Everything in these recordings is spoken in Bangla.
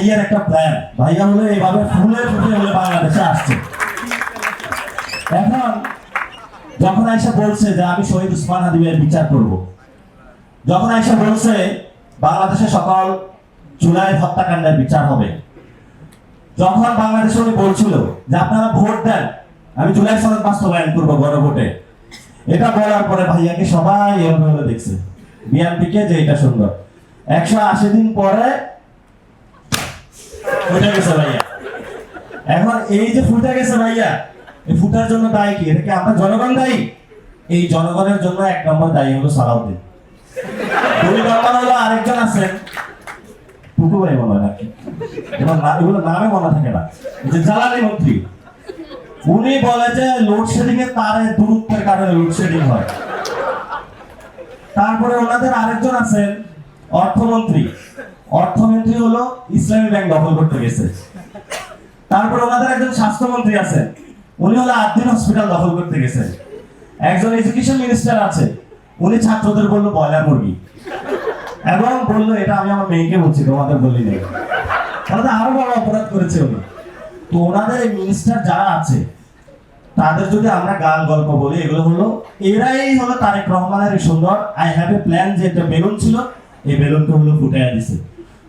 ভাইয়ার একটা প্ল্যান, ভাইয়া হলে এইভাবে ফুলে ফুটে হলে বাংলাদেশে আসছে। এখন যখন আইসা বলছে যে আমি শহীদ ওসমান হাদির বিচার করব, যখন আইসা বলছে বাংলাদেশে সকল জুলাই হত্যাকাণ্ডের বিচার হবে, যখন বাংলাদেশে উনি বলছিল যে আপনারা ভোট দেন, আমি জুলাই সনদ বাস্তবায়ন করবো গণভোটে, এটা বলার পরে ভাইয়াকে সবাই এভাবে দেখছে বিএনপিকে যে এটা সুন্দর। 180 দিন পরে ফুটে গেছে ভাইয়া। এখন এই যে ফুটে গেছে ভাইয়া, এই ফুটার জন্য দায়ী কি? এটা কি আমরা জনগণ দায়ী? এই জনগণের জন্য 1 নম্বর দায়ী হলো সালাউদ্দিন। 2 নম্বর হলো আরেকজন আছেন টুকু ভাই মনে হয় নাকি, এগুলো নামে মনে থাকে না, যে জ্বালানি মন্ত্রী। উনি বলে যে লোডশেডিং এর তারে দূরত্বের কারণে লোডশেডিং হয়। তারপরে ওনাদের আরেকজন আছেন অর্থমন্ত্রী। অর্থমন্ত্রী হলো ইসলামী ব্যাংক দখল করতে গেছে। তারপরে ওনাদের একজন স্বাস্থ্যমন্ত্রী আছেন, উনি হলো আদ্দিন হসপিটাল দখল করতে গেছেন। একজন এডুকেশন মিনিস্টার আছে, উনি ছাত্রদের বললো ব্রয়লার মুরগি, এবং বললো এটা আমি আমার মেয়েকে বলছি, তোমাদের বলি নেই। তাহলে আরো বড় অপরাধ করেছে উনি। তো ওনাদের এই মিনিস্টার যারা আছে তাদের যদি আমরা গাল গল্প বলি, এগুলো হলো এরাই হলো তারেক রহমানের এই সুন্দর আই হ্যাভ এ প্ল্যান, যে একটা বেলুন ছিল, এই বেলুনটা হলো ফুটাইয়া দিছে।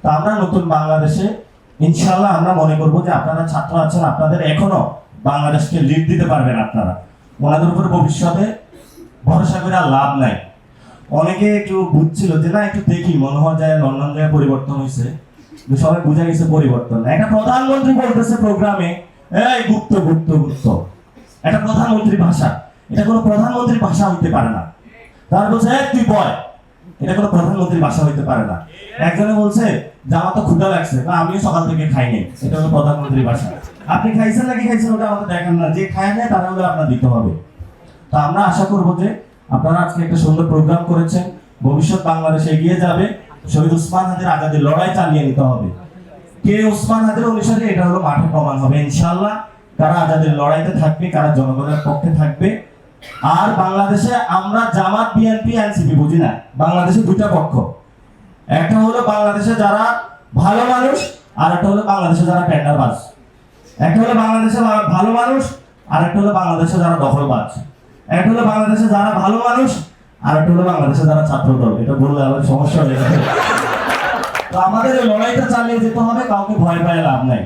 তো আমরা নতুন বাংলাদেশে ইনশাআল্লাহ আমরা মনে করবো যে আপনারা ছাত্র আছেন, আপনাদের এখনো বাংলাদেশকে লিড দিতে পারবেন আপনারা। ওনাদের উপর ভবিষ্যতে ভরসা করে আর লাভ নাই। অনেকে একটু বুঝছিল যে না একটু দেখি, মনে হয় যায় লন্ডন জায়গায় পরিবর্তন হয়েছে, সবাই বুঝা গেছে পরিবর্তন। একটা প্রধানমন্ত্রী বলতেছে প্রোগ্রামে, এই গুপ্ত গুপ্ত গুপ্ত, একটা প্রধানমন্ত্রীর ভাষা, এটা কোনো প্রধানমন্ত্রীর ভাষা হইতে পারে না। তার বলছে তুই বয়, এটা কোনো প্রধানমন্ত্রীর ভাষা হইতে পারে না। একজনে বলছে যে আমার তো ক্ষুধা লাগছে, আমিও সকাল থেকে খাইনি, এটা হলো প্রধানমন্ত্রীর ভাষা। আপনি খাইছেন নাকি খাইছেন ওটা আমাদের দেখেন না, যে খায় নেয় তারা হলে আপনার দিতে হবে। তো আমরা আশা করবো যে আপনারা আজকে একটা সুন্দর প্রোগ্রাম করেছেন, ভবিষ্যৎ বাংলাদেশ এগিয়ে যাবে। শহীদ ওসমান হাদির আজাদির লড়াই চালিয়ে নিতে হবে। কে ওসমান হাদির অনুসারী, এটা হলো মাঠে প্রমাণ হবে ইনশাআল্লাহ। কারা আজাদির লড়াইতে থাকবে, কারা জনগণের পক্ষে থাকবে। আর বাংলাদেশে আমরা জামাত বিএনপি এনসিপি বুঝি না, বাংলাদেশে 2টা পক্ষ। একটা হলো বাংলাদেশে যারা ভালো মানুষ, আর একটা হলো বাংলাদেশে যারা টেন্ডারবাজ। একটা হলো বাংলাদেশে ভালো মানুষ, আর একটা হলো বাংলাদেশে যারা দখলবাজ। একটা হলো বাংলাদেশে যারা ভালো মানুষ, আর একটা হলো বাংলাদেশে যারা ছাত্র দল। এটা বললে আবার সমস্যা হয়ে যাবে। তো আমাদের এই লড়াইটা চালিয়ে যেতে হবে, কাউকে ভয় পায় লাভ নাই।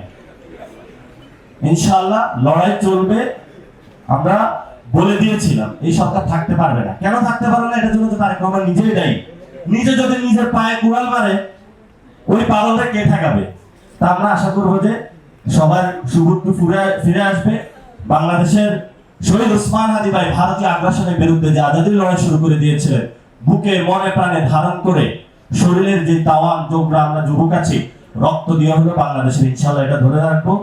ইনশাআল্লাহ লড়াই চলবে। আমরা বলে দিয়েছিলাম এই সরকার থাকতে পারবে না। কেন থাকতে পারবে না? এটার জন্য তো তারেক রহমান নিজেই দায়ী। নিজে যদি নিজের পায়ে কুড়াল মারে, ওই পাগলটা কে ঠেকাবে? তা আমরা আশা করবো যে সবার সুবুদ্ধ ফিরে আসবে। বাংলাদেশের শহীদ ওসমান হাদি ভাই ভারতীয় আগ্রাসনের বিরুদ্ধে যে আজাদির লড়াই শুরু করে দিয়েছিলেন, বুকে মনে প্রাণে ধারণ করে শরীরের যে তাওয়ান যোগরা আমরা যুবক আছি, রক্ত দিয়ে হলো বাংলাদেশের, ইনশাআল্লাহ এটা ধরে রাখবো।